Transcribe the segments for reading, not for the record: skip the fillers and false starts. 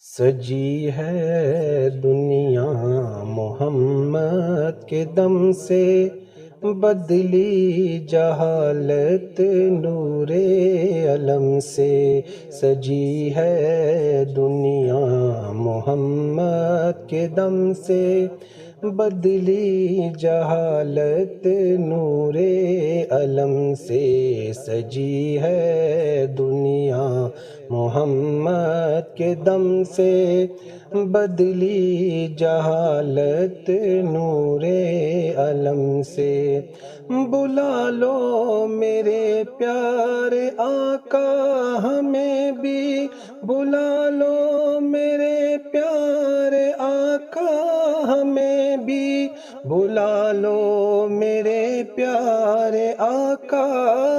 سجی ہے دنیا محمد کے دم سے، بدلی جہالت نور علم سے۔ سجی ہے دنیا محمد کے دم سے، بدلی جہالت نور علم سے۔ سجی ہے دنیا محمد کے دم سے، بدلی جہالت نور علم سے۔ بلا لو میرے پیارے آقا ہمیں بھی، بلا لو میرے پیارے آقا ہمیں بھی، بلا لو میرے پیارے آقا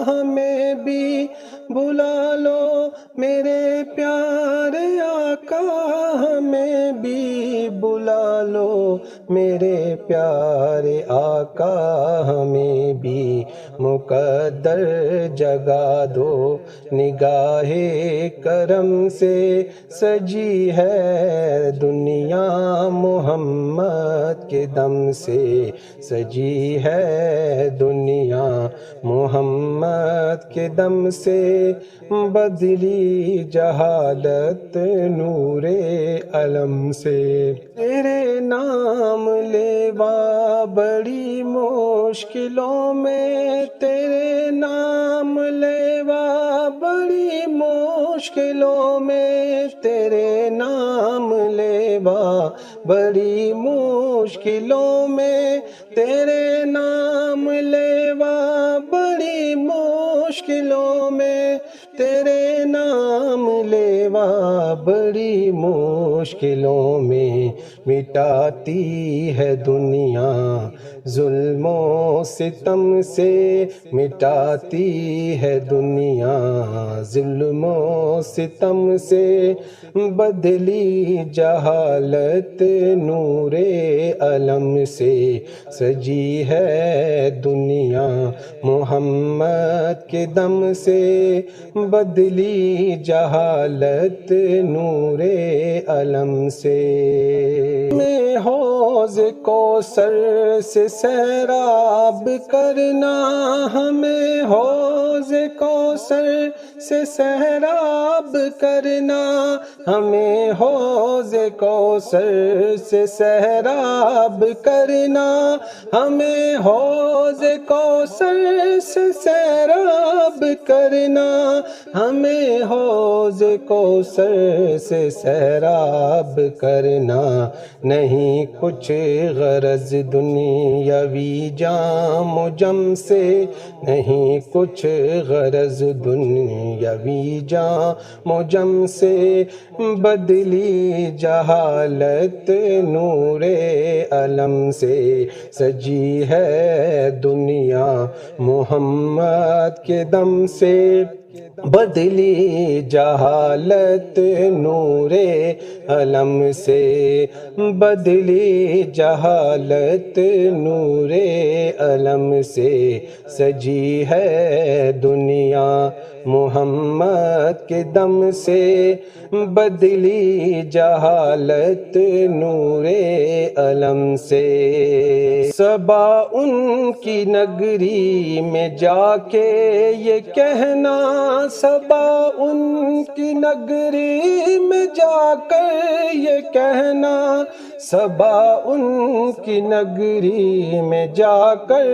ہمیں بھی، بلا لو میرے پیارے آقا ہمیں بھی، بلا لو میرے پیارے آقا ہمیں بھی۔ مقدر جگا دو نگاہ کرم سے، سجی ہے دنیا محمد کے دم سے۔ سجی ہے دنیا محمد کے دم سے، بدلی جہالت نور علم سے۔ تیرے نام لیوا بڑی مشکلوں میں، تیرے نام لیوا بڑی مشکلوں میں، تیرے نام لیوا بڑی مشکلوں میں، تیرے نام لیوا بڑی مشکلوں میں، تیرے نام لیوا بڑی مشکلوں میں۔ مٹاتی ہے دنیا ظلم و ستم سے، مٹاتی ہے دنیا ظلم و ستم سے، بدلی جہالت نور علم سے۔ سجی ہے دنیا محمد کے دم سے، بدلی جہالت نور علم سے۔ میں حوض کوثر سے سیراب کرنا، ہمیں حوض کوثر سے سیراب کرنا، ہمیں حوض کوثر سے سیراب کرنا، ہمیں حوض کوثر سے سیراب کرنا، ہمیں حوض کوثر سے سیراب کرنا۔ نہیں کچھ غرض دنیاوی جام و جم سے، نہیں کچھ غرض دنیاوی جام و جم سے، بدلی جہالت نور علم سے۔ سجی ہے دنیا محمد کے دم سے، بدلی جہالت نور علم سے، بدلی جہالت نور علم سے۔ سجی ہے دنیا محمد کے دم سے، بدلی جہالت نور علم سے۔ صبا ان کی نگری میں جا کے یہ کہنا، صبا ان کی نگری میں جا کر یہ کہنا، صبا ان کی نگری میں جا کر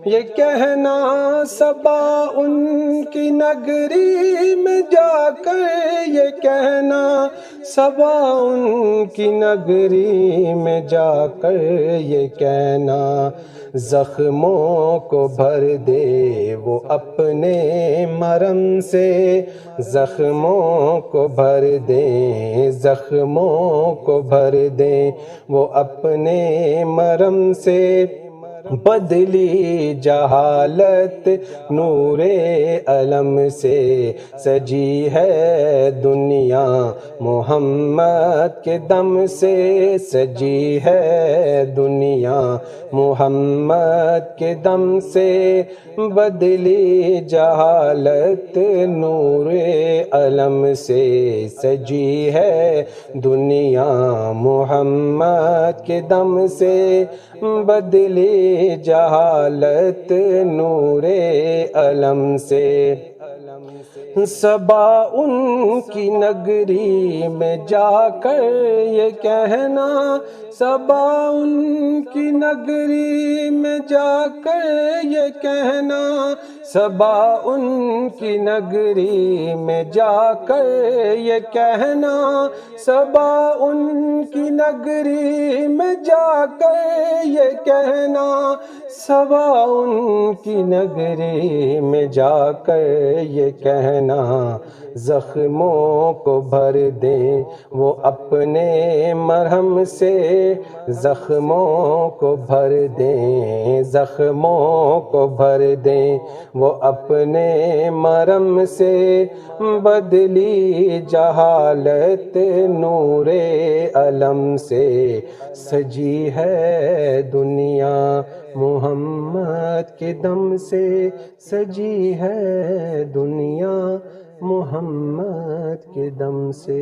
یہ کہنا، صبا ان کی نگری میں جا کر یہ کہنا، صبا ان کی نگری میں جا کر یہ کہنا۔ زخموں کو بھر دے وہ اپنے مرم سے، زخموں کو بھر دیں، زخموں کو بھر دیں وہ اپنے مرم سے، بدلی جہالت نور علم سے سجی ہے دنیا، محمد کے دم سے سجی ہے دنیا، محمد کے دم سے بدلی جہالت نور علم سے سجی ہے دنیا، محمد کے دم سے بدلی جہالت نور علم سے۔ صبا ان کی نگری میں جا کر یہ کہنا، صبا ان کی نگری میں جا کر یہ کہنا، صبا ان کی نگری میں جا کر یہ کہنا، صبا ان کی نگری میں جا کر یہ کہنا، صبا ان کی نگری میں جا کر یہ کہنا، زخموں کو بھر دیں وہ اپنے مرہم سے، زخموں کو بھر دیں، زخموں کو بھر دیں وہ اپنے مرہم سے، بدلی جہالت نور علم سے سجی ہے دنیا، محمد کے دم سے سجی ہے دنیا، محمد کے دم سے۔